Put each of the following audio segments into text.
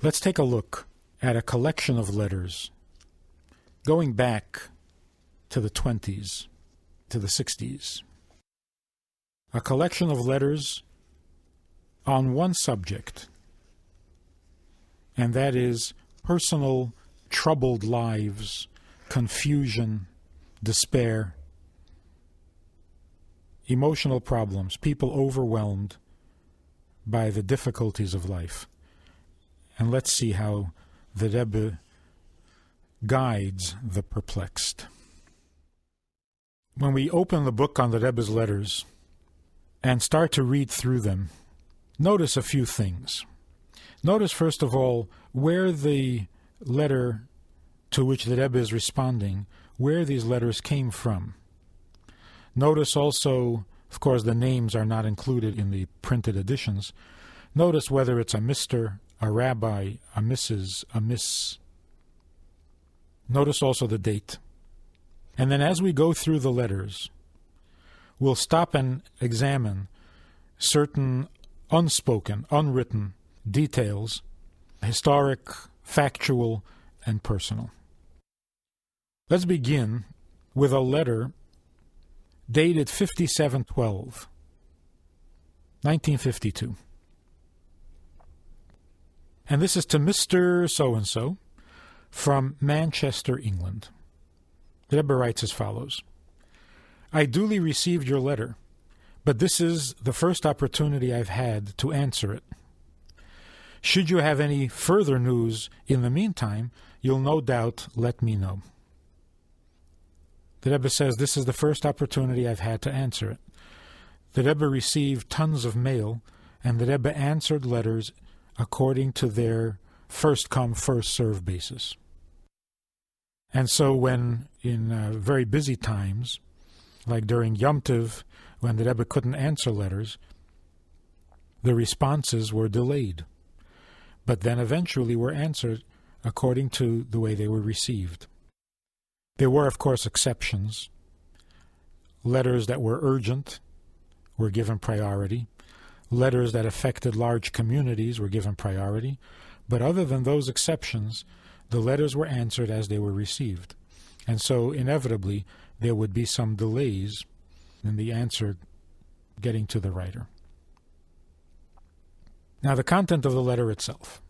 Let's take a look at a collection of letters going back to the 20s, to the 60s. A collection of letters on one subject, and that is personal troubled lives, confusion, despair, emotional problems, people overwhelmed by the difficulties of life. And let's see how the Rebbe guides the perplexed. When we open the book on the Rebbe's letters and start to read through them, notice a few things. Notice, first of all, where the letter to which the Rebbe is responding, where these letters came from. Notice also, of course, the names are not included in the printed editions. Notice whether it's a Mr., a Rabbi, a Mrs., a Miss. Notice also the date. And then as we go through the letters, we'll stop and examine certain unspoken, unwritten details, historic, factual, and personal. Let's begin with a letter dated 57/12, 1952. And this is to Mr. So-and-so from Manchester, England. The Rebbe writes as follows: I duly received your letter, but this is the first opportunity I've had to answer it. Should you have any further news in the meantime, you'll no doubt let me know. The Rebbe says this is the first opportunity I've had to answer it. The Rebbe received tons of mail, and the Rebbe answered letters according to their first-come, first-served basis. And so when, in very busy times, like during Yom Tov, when the Rebbe couldn't answer letters, the responses were delayed, but then eventually were answered according to the way they were received. There were, of course, exceptions. Letters that were urgent were given priority. Letters that affected large communities were given priority. But other than those exceptions, the letters were answered as they were received. And so, inevitably, there would be some delays in the answer getting to the writer. Now, the content of the letter itself.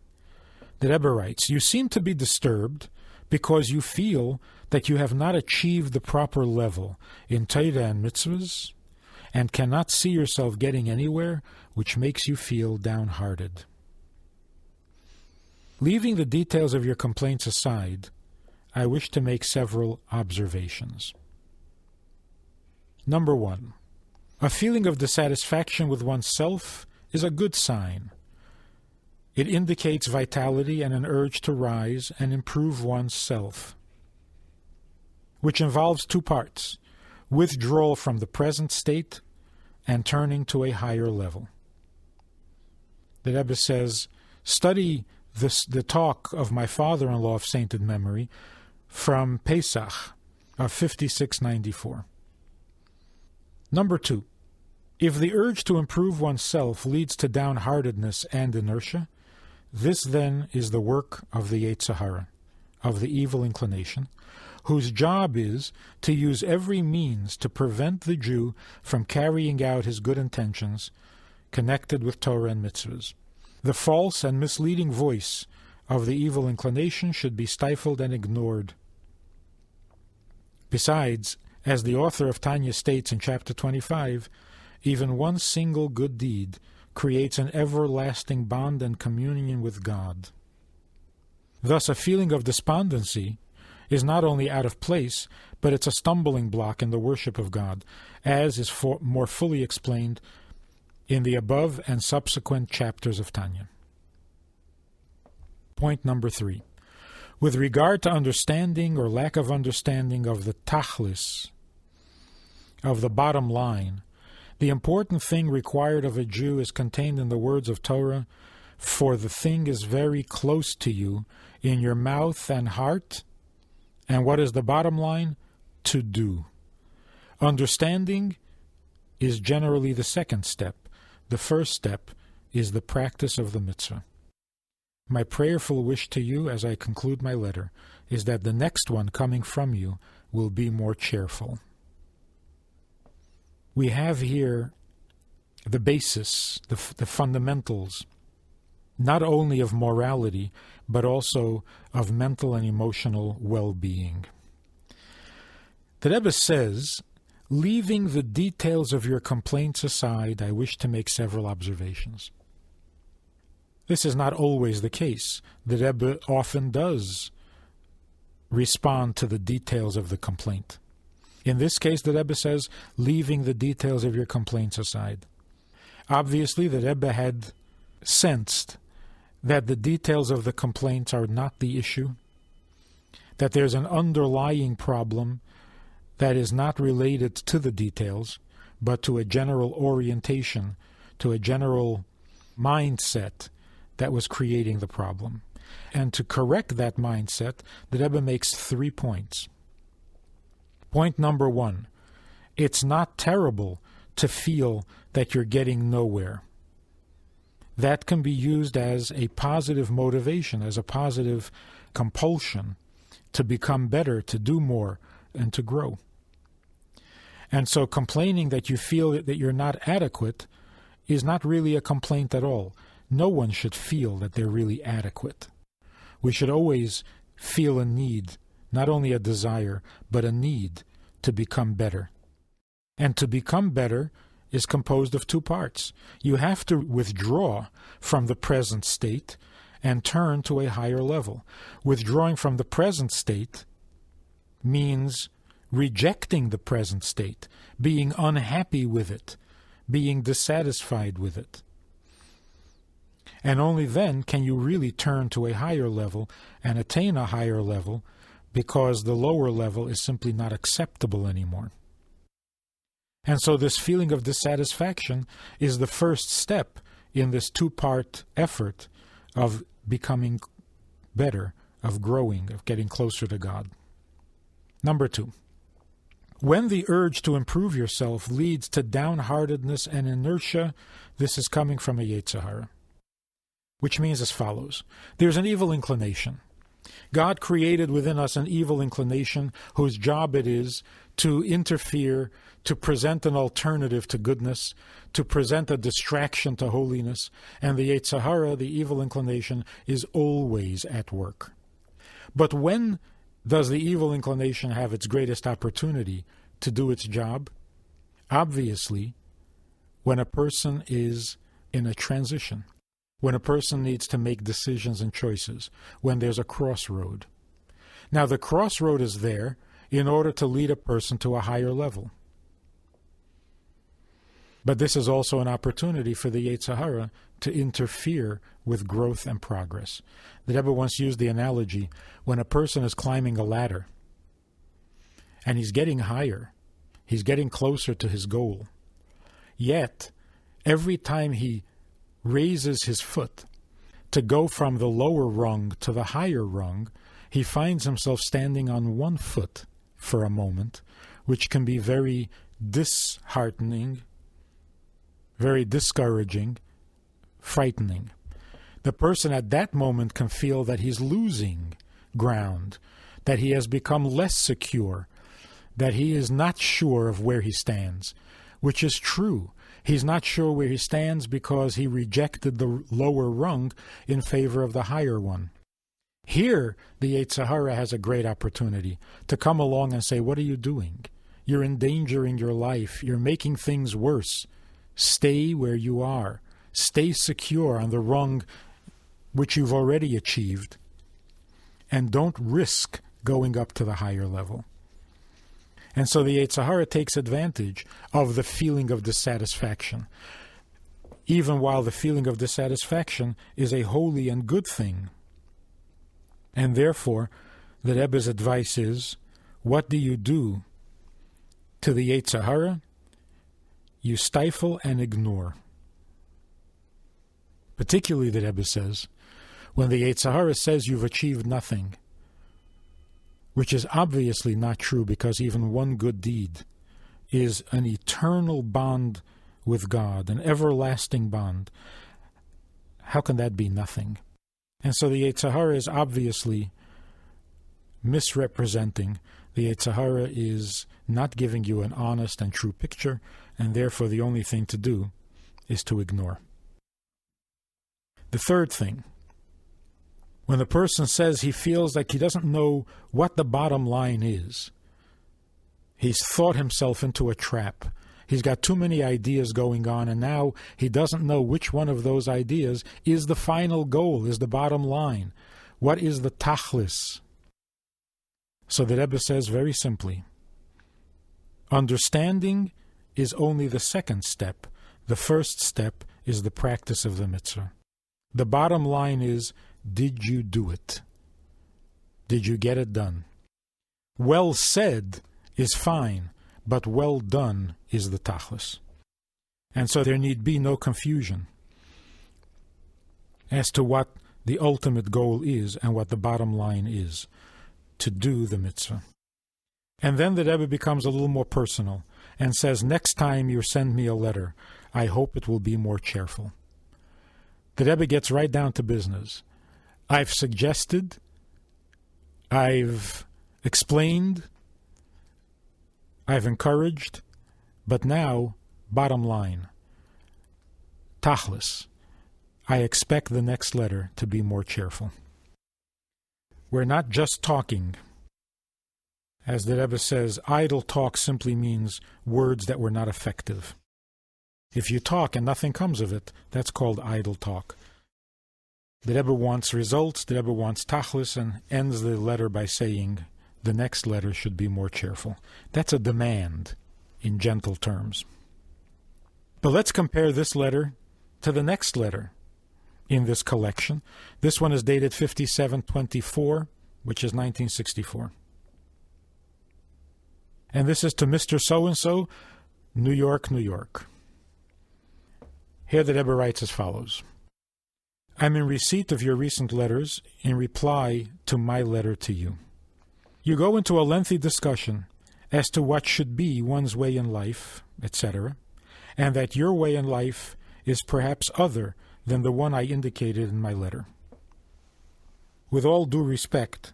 The Rebbe writes, you seem to be disturbed because you feel that you have not achieved the proper level in Torah and mitzvahs and cannot see yourself getting anywhere, which makes you feel downhearted. Leaving the details of your complaints aside, I wish to make several observations. Number 1, a feeling of dissatisfaction with oneself is a good sign. It indicates vitality and an urge to rise and improve one's self, which involves two parts: withdrawal from the present state and turning to a higher level. The Rebbe says, study the talk of my father-in-law of sainted memory from Pesach of 5694. Number 2, if the urge to improve oneself leads to downheartedness and inertia, this then is the work of the Yetzer Hara, of the evil inclination, whose job is to use every means to prevent the Jew from carrying out his good intentions connected with Torah and mitzvahs. The false and misleading voice of the evil inclination should be stifled and ignored. Besides, as the author of Tanya states in chapter 25, even one single good deed creates an everlasting bond and communion with God. Thus, a feeling of despondency is not only out of place, but it's a stumbling block in the worship of God, as is more fully explained in the above and subsequent chapters of Tanya. Point number 3. With regard to understanding or lack of understanding of the tachlis, of the bottom line, the important thing required of a Jew is contained in the words of Torah, for the thing is very close to you, in your mouth and heart. And what is the bottom line? To do. Understanding is generally the second step. The first step is the practice of the mitzvah. My prayerful wish to you as I conclude my letter is that the next one coming from you will be more cheerful. We have here the basis, the fundamentals, not only of morality, but also of mental and emotional well-being. The Rebbe says, leaving the details of your complaints aside, I wish to make several observations. This is not always the case. The Rebbe often does respond to the details of the complaint. In this case, the Rebbe says, leaving the details of your complaints aside. Obviously, the Rebbe had sensed that the details of the complaints are not the issue, that there's an underlying problem that is not related to the details, but to a general orientation, to a general mindset that was creating the problem. And to correct that mindset, the Rebbe makes 3 points. Point number 1, it's not terrible to feel that you're getting nowhere. That can be used as a positive motivation, as a positive compulsion to become better, to do more, and to grow. And so complaining that you feel that you're not adequate is not really a complaint at all. No one should feel that they're really adequate. We should always feel a need, not only a desire, but a need to become better. And to become better is composed of 2 parts. You have to withdraw from the present state and turn to a higher level. Withdrawing from the present state means rejecting the present state, being unhappy with it, being dissatisfied with it. And only then can you really turn to a higher level and attain a higher level, because the lower level is simply not acceptable anymore. And so this feeling of dissatisfaction is the first step in this 2-part effort of becoming better, of growing, of getting closer to God. Number 2. When the urge to improve yourself leads to downheartedness and inertia, this is coming from a Yetzer Hara, which means as follows. There's an evil inclination. God created within us an evil inclination whose job it is to interfere, to present an alternative to goodness, to present a distraction to holiness, and the Yetzer Hara, the evil inclination, is always at work. But when does the evil inclination have its greatest opportunity to do its job? Obviously, when a person is in a transition, when a person needs to make decisions and choices, when there's a crossroad. Now, the crossroad is there in order to lead a person to a higher level. But this is also an opportunity for the Yetzer Hara to interfere with growth and progress. The Rebbe once used the analogy, when a person is climbing a ladder and he's getting higher, he's getting closer to his goal, yet every time he raises his foot to go from the lower rung to the higher rung, he finds himself standing on one foot for a moment, which can be very disheartening, very discouraging, frightening. The person at that moment can feel that he's losing ground, that he has become less secure, that he is not sure of where he stands, which is true. He's not sure where he stands because he rejected the lower rung in favor of the higher one. Here, the Yetzer Hara has a great opportunity to come along and say, what are you doing? You're endangering your life. You're making things worse. Stay where you are. Stay secure on the rung which you've already achieved, and don't risk going up to the higher level. And so the Yetzer Hara takes advantage of the feeling of dissatisfaction, even while the feeling of dissatisfaction is a holy and good thing. And therefore, the Rebbe's advice is, what do you do to the Yetzer Hara? You stifle and ignore. Particularly, the Rebbe says, when the Yetzer Hara says you've achieved nothing, which is obviously not true, because even one good deed is an eternal bond with God, an everlasting bond. How can that be nothing? And so the Yetzer Hara is obviously misrepresenting. The Yetzer Hara is not giving you an honest and true picture, and therefore the only thing to do is to ignore. The third thing, when the person says he feels like he doesn't know what the bottom line is, he's thought himself into a trap. He's got too many ideas going on, and now he doesn't know which one of those ideas is the final goal, is the bottom line. What is the tachlis? So the Rebbe says very simply, understanding is only the second step. The first step is the practice of the mitzvah. The bottom line is, did you do it? Did you get it done? Well said is fine, but well done is the tachlis. And so there need be no confusion as to what the ultimate goal is and what the bottom line is, to do the mitzvah. And then the Rebbe becomes a little more personal and says, next time you send me a letter, I hope it will be more cheerful. The Rebbe gets right down to business. I've suggested, I've explained, I've encouraged, but now, bottom line, tachlis, I expect the next letter to be more cheerful. We're not just talking. As the Rebbe says, idle talk simply means words that were not effective. If you talk and nothing comes of it, that's called idle talk. The Rebbe wants results, the Rebbe wants tachlis, and ends the letter by saying, the next letter should be more cheerful. That's a demand in gentle terms. But let's compare this letter to the next letter in this collection. This one is dated 57/24, which is 1964. And this is to Mr. So-and-so, New York, New York. Here the Rebbe writes as follows. I'm in receipt of your recent letters in reply to my letter to you. You go into a lengthy discussion as to what should be one's way in life, etc., and that your way in life is perhaps other than the one I indicated in my letter. With all due respect,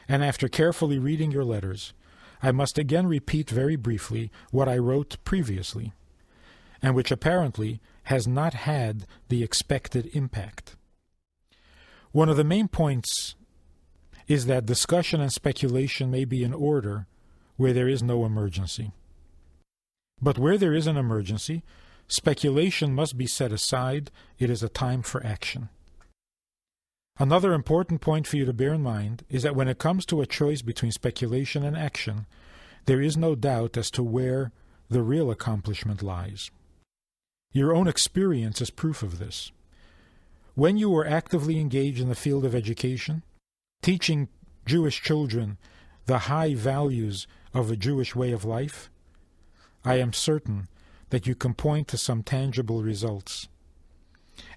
and after carefully reading your letters, I must again repeat very briefly what I wrote previously, and which apparently has not had the expected impact. One of the main points is that discussion and speculation may be in order where there is no emergency. But where there is an emergency, speculation must be set aside. It is a time for action. Another important point for you to bear in mind is that when it comes to a choice between speculation and action, there is no doubt as to where the real accomplishment lies. Your own experience is proof of this. When you were actively engaged in the field of education, teaching Jewish children the high values of a Jewish way of life, I am certain that you can point to some tangible results.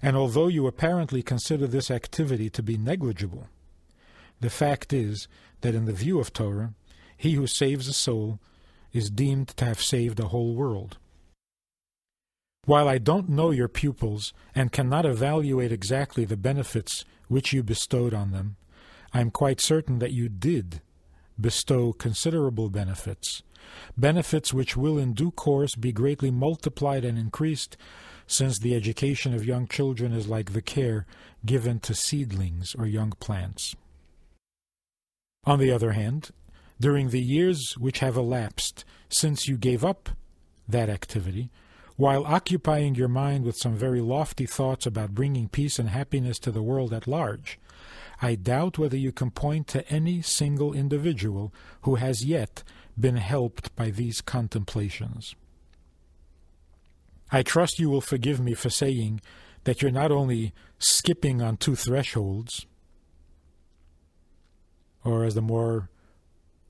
And although you apparently consider this activity to be negligible, the fact is that in the view of Torah, he who saves a soul is deemed to have saved a whole world. While I don't know your pupils and cannot evaluate exactly the benefits which you bestowed on them, I am quite certain that you did bestow considerable benefits, benefits which will in due course be greatly multiplied and increased, since the education of young children is like the care given to seedlings or young plants. On the other hand, during the years which have elapsed since you gave up that activity, while occupying your mind with some very lofty thoughts about bringing peace and happiness to the world at large, I doubt whether you can point to any single individual who has yet been helped by these contemplations. I trust you will forgive me for saying that you're not only skipping on two thresholds, or as the more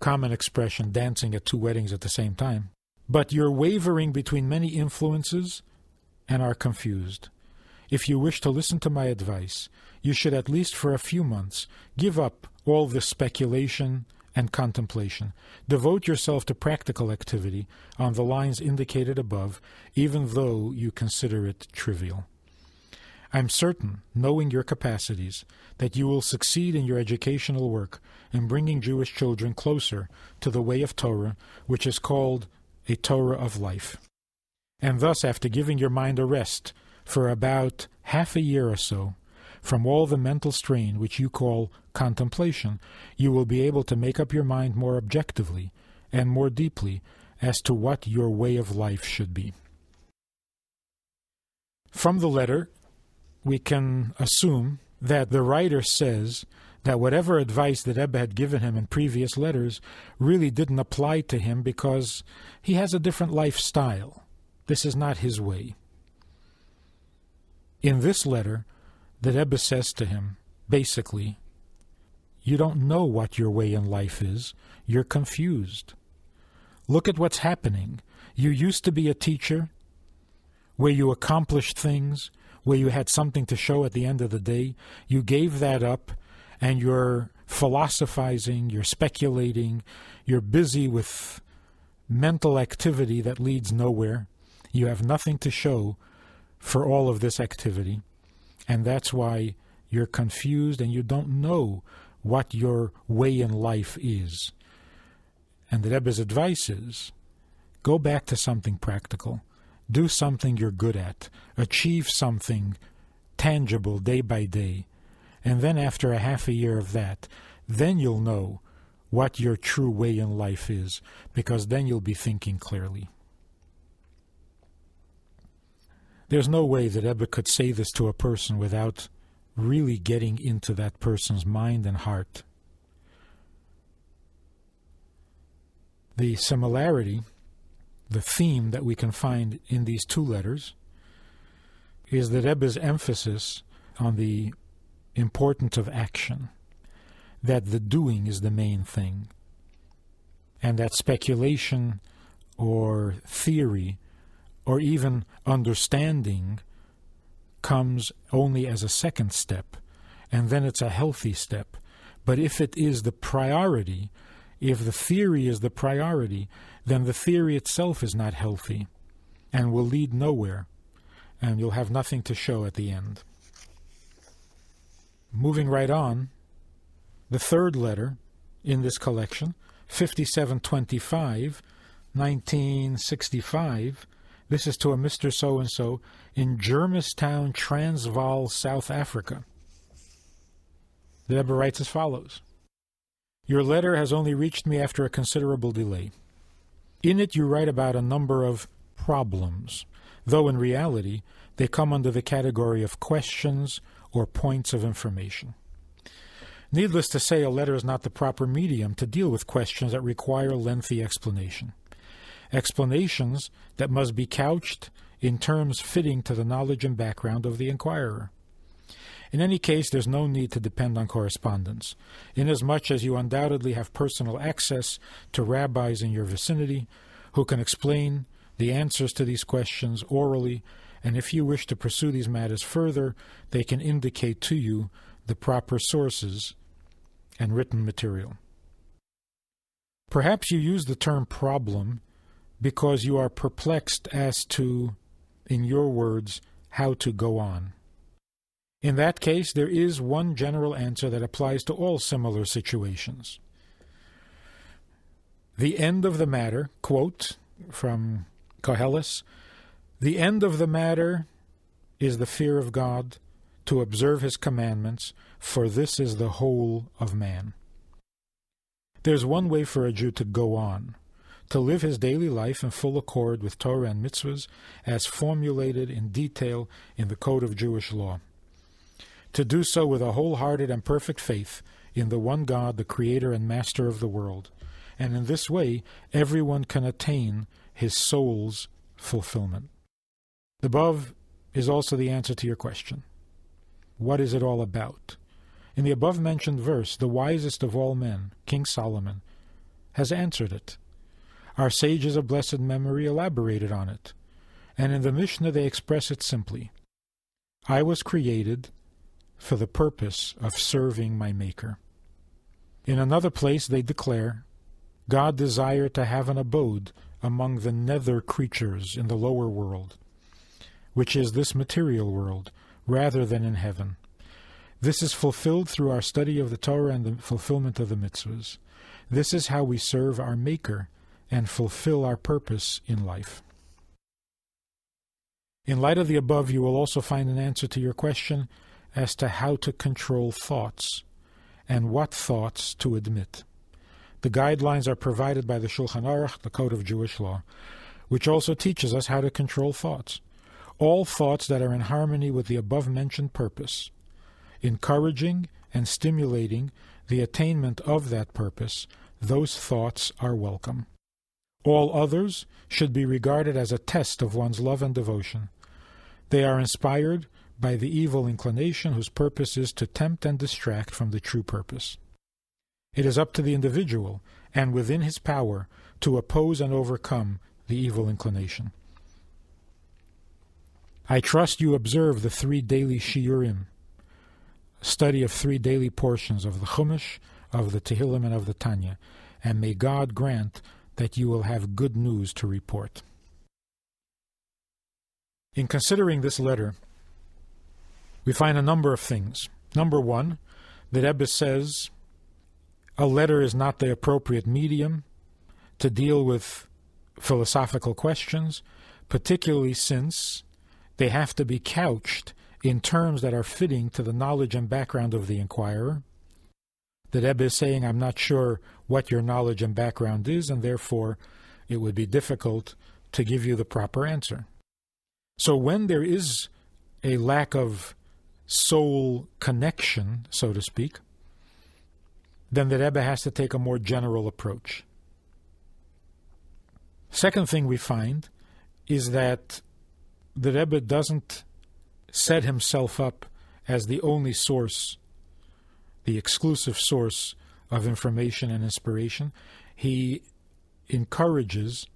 common expression, dancing at two weddings at the same time, but you're wavering between many influences and are confused. If you wish to listen to my advice, you should at least for a few months give up all this speculation and contemplation. Devote yourself to practical activity on the lines indicated above, even though you consider it trivial. I'm certain, knowing your capacities, that you will succeed in your educational work in bringing Jewish children closer to the way of Torah, which is called a Torah of life. And thus, after giving your mind a rest for about half a year or so, from all the mental strain which you call contemplation, you will be able to make up your mind more objectively and more deeply as to what your way of life should be. From the letter, we can assume that the writer says that whatever advice that Rebbe had given him in previous letters really didn't apply to him because he has a different lifestyle. This is not his way. In this letter, the Rebbe says to him, basically, you don't know what your way in life is. You're confused. Look at what's happening. You used to be a teacher where you accomplished things, where you had something to show at the end of the day. You gave that up, and you're philosophizing, you're speculating, you're busy with mental activity that leads nowhere. You have nothing to show for all of this activity, and that's why you're confused and you don't know what your way in life is. And the Rebbe's advice is, go back to something practical. Do something you're good at. Achieve something tangible day by day. And then after a half a year of that, then you'll know what your true way in life is, because then you'll be thinking clearly. There's no way that Rebbe could say this to a person without really getting into that person's mind and heart. The similarity, the theme that we can find in these two letters, is the Rebbe's emphasis on the importance of action, that the doing is the main thing, and that speculation or theory or even understanding comes only as a second step, and then it's a healthy step. But if it is the priority, if the theory is the priority, then the theory itself is not healthy and will lead nowhere, and you'll have nothing to show at the end. Moving right on, the third letter in this collection, 5725, 1965, this is to a Mr. So-and-so in Germistown, Transvaal, South Africa. The Rebbe writes as follows. Your letter has only reached me after a considerable delay. In it you write about a number of problems, though in reality they come under the category of questions or points of information. Needless to say, a letter is not the proper medium to deal with questions that require lengthy explanation. Explanations that must be couched in terms fitting to the knowledge and background of the inquirer. In any case, there's no need to depend on correspondence, inasmuch as you undoubtedly have personal access to rabbis in your vicinity who can explain the answers to these questions orally, and if you wish to pursue these matters further, they can indicate to you the proper sources and written material. Perhaps you use the term problem because you are perplexed as to, in your words, how to go on. In that case, there is one general answer that applies to all similar situations. The end of the matter, quote from Koheles, the end of the matter is the fear of God, to observe His commandments, for this is the whole of man. There's one way for a Jew to go on, to live his daily life in full accord with Torah and mitzvahs as formulated in detail in the Code of Jewish Law. To do so with a wholehearted and perfect faith in the one God, the Creator and Master of the world, and in this way everyone can attain his soul's fulfillment. The above is also the answer to your question. What is it all about? In the above-mentioned verse, the wisest of all men, King Solomon, has answered it. Our sages of blessed memory elaborated on it, and in the Mishnah they express it simply. I was created for the purpose of serving my Maker. In another place they declare, God desired to have an abode among the nether creatures in the lower world, which is this material world, rather than in heaven. This is fulfilled through our study of the Torah and the fulfillment of the mitzvahs. This is how we serve our Maker and fulfill our purpose in life. In light of the above, you will also find an answer to your question as to how to control thoughts and what thoughts to admit. The guidelines are provided by the Shulchan Aruch, the Code of Jewish Law, which also teaches us how to control thoughts. All thoughts that are in harmony with the above-mentioned purpose, encouraging and stimulating the attainment of that purpose, those thoughts are welcome. All others should be regarded as a test of one's love and devotion. They are inspired by the evil inclination whose purpose is to tempt and distract from the true purpose. It is up to the individual, and within his power, to oppose and overcome the evil inclination. I trust you observe the 3 daily shiurim, study of 3 daily portions of the Chumash, of the Tehillim, and of the Tanya, and may God grant that you will have good news to report. In considering this letter, we find a number of things. Number 1, the Rebbe says a letter is not the appropriate medium to deal with philosophical questions, particularly since they have to be couched in terms that are fitting to the knowledge and background of the inquirer. The Rebbe is saying, I'm not sure what your knowledge and background is, and therefore it would be difficult to give you the proper answer. So when there is a lack of soul connection, so to speak, then the Rebbe has to take a more general approach. Second thing we find is that the Rebbe doesn't set himself up as the only source, the exclusive source of information and inspiration. He encourages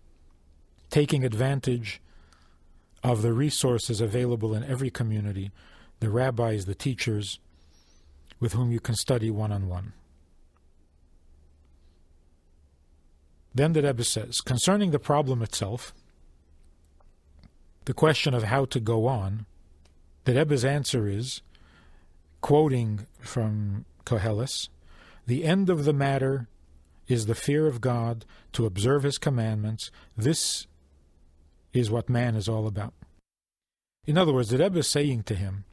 taking advantage of the resources available in every community, the rabbis, the teachers, with whom you can study one-on-one. Then the Rebbe says, concerning the problem itself, the question of how to go on, the Rebbe's answer is, quoting from Koheles, the end of the matter is the fear of God, to observe His commandments. This is what man is all about. In other words, the Rebbe is saying to him,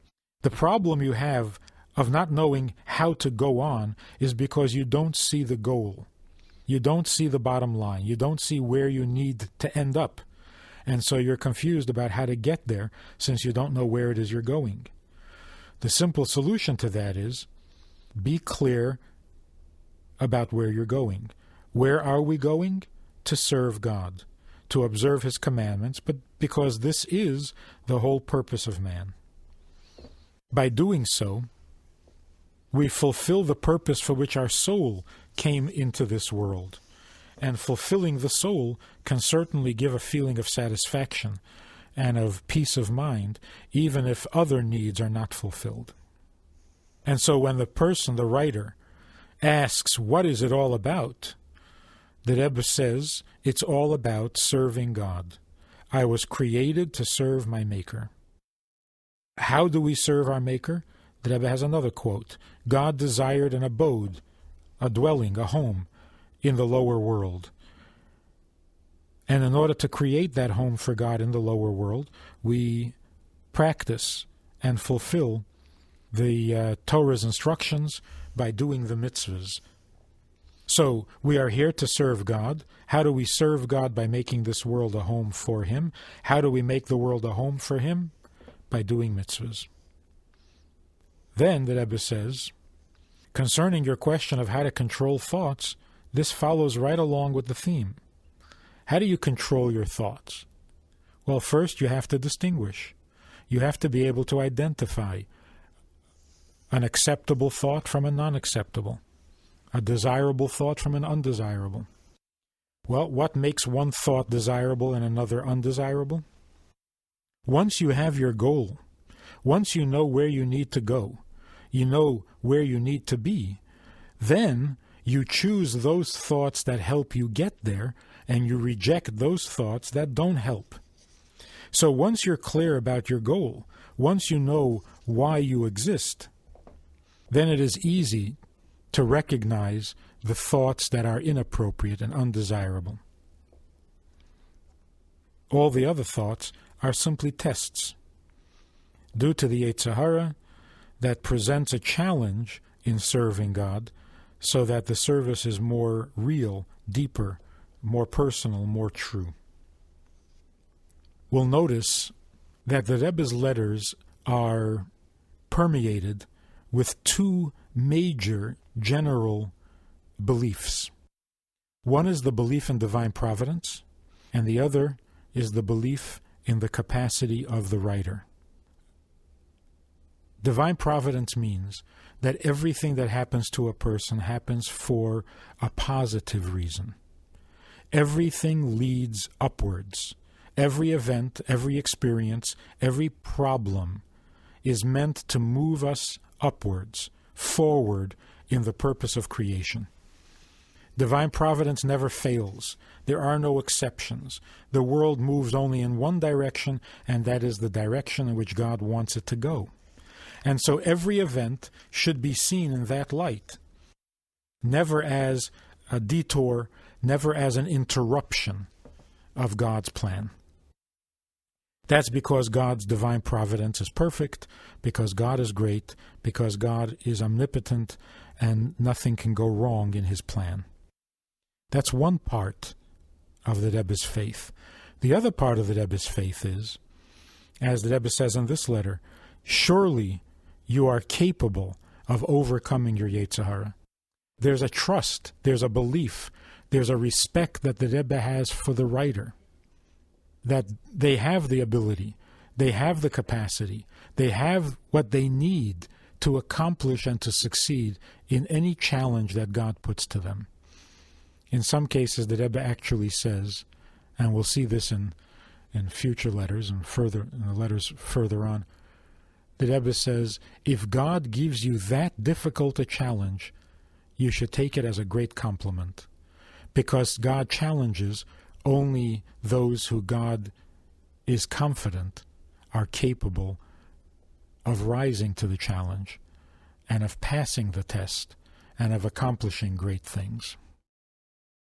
the problem you have of not knowing how to go on is because you don't see the goal. You don't see the bottom line. You don't see where you need to end up. And so you're confused about how to get there since you don't know where it is you're going. The simple solution to that is be clear about where you're going. Where are we going? To serve God, to observe His commandments, but because this is the whole purpose of man. By doing so, we fulfill the purpose for which our soul came into this world. And fulfilling the soul can certainly give a feeling of satisfaction and of peace of mind, even if other needs are not fulfilled. And so when the person, the writer, asks, what is it all about? The Rebbe says, it's all about serving God. I was created to serve my Maker. How do we serve our Maker? The Rebbe has another quote. God desired an abode, a dwelling, a home, in the lower world. And in order to create that home for God in the lower world, we practice and fulfill the Torah's instructions by doing the mitzvahs. So we are here to serve God. How do we serve God? By making this world a home for Him. How do we make the world a home for Him? By doing mitzvahs. Then the Rebbe says, concerning your question of how to control thoughts, this follows right along with the theme. How do you control your thoughts? Well, first you have to distinguish. You have to be able to identify an acceptable thought from a non-acceptable, a desirable thought from an undesirable. Well, what makes one thought desirable and another undesirable? Once you have your goal, once you know where you need to go, you know where you need to be, then you choose those thoughts that help you get there, and you reject those thoughts that don't help. So once you're clear about your goal, once you know why you exist, then it is easy to recognize the thoughts that are inappropriate and undesirable. All the other thoughts are simply tests due to the Yetzer Hara that presents a challenge in serving God so that the service is more real, deeper, more personal, more true. We'll notice that the Rebbe's letters are permeated with two major general beliefs. One is the belief in divine providence, and the other is the belief in the capacity of the writer. Divine providence means that everything that happens to a person happens for a positive reason. Everything leads upwards. Every event, every experience, every problem is meant to move us upwards, forward in the purpose of creation. Divine providence never fails. There are no exceptions. The world moves only in one direction, and that is the direction in which God wants it to go. And so every event should be seen in that light, never as a detour, never as an interruption of God's plan. That's because God's divine providence is perfect, because God is great, because God is omnipotent, and nothing can go wrong in his plan. That's one part of the Rebbe's faith. The other part of the Rebbe's faith is, as the Rebbe says in this letter, surely you are capable of overcoming your Yetzer Hara. There's a trust, there's a belief, there's a respect that the Rebbe has for the writer, that they have the ability, they have the capacity, they have what they need to accomplish and to succeed in any challenge that God puts to them. In some cases, the Rebbe actually says, and we'll see this in future letters and further in the letters further on, the Rebbe says, if God gives you that difficult a challenge, you should take it as a great compliment, because God challenges only those who God is confident are capable of rising to the challenge and of passing the test and of accomplishing great things.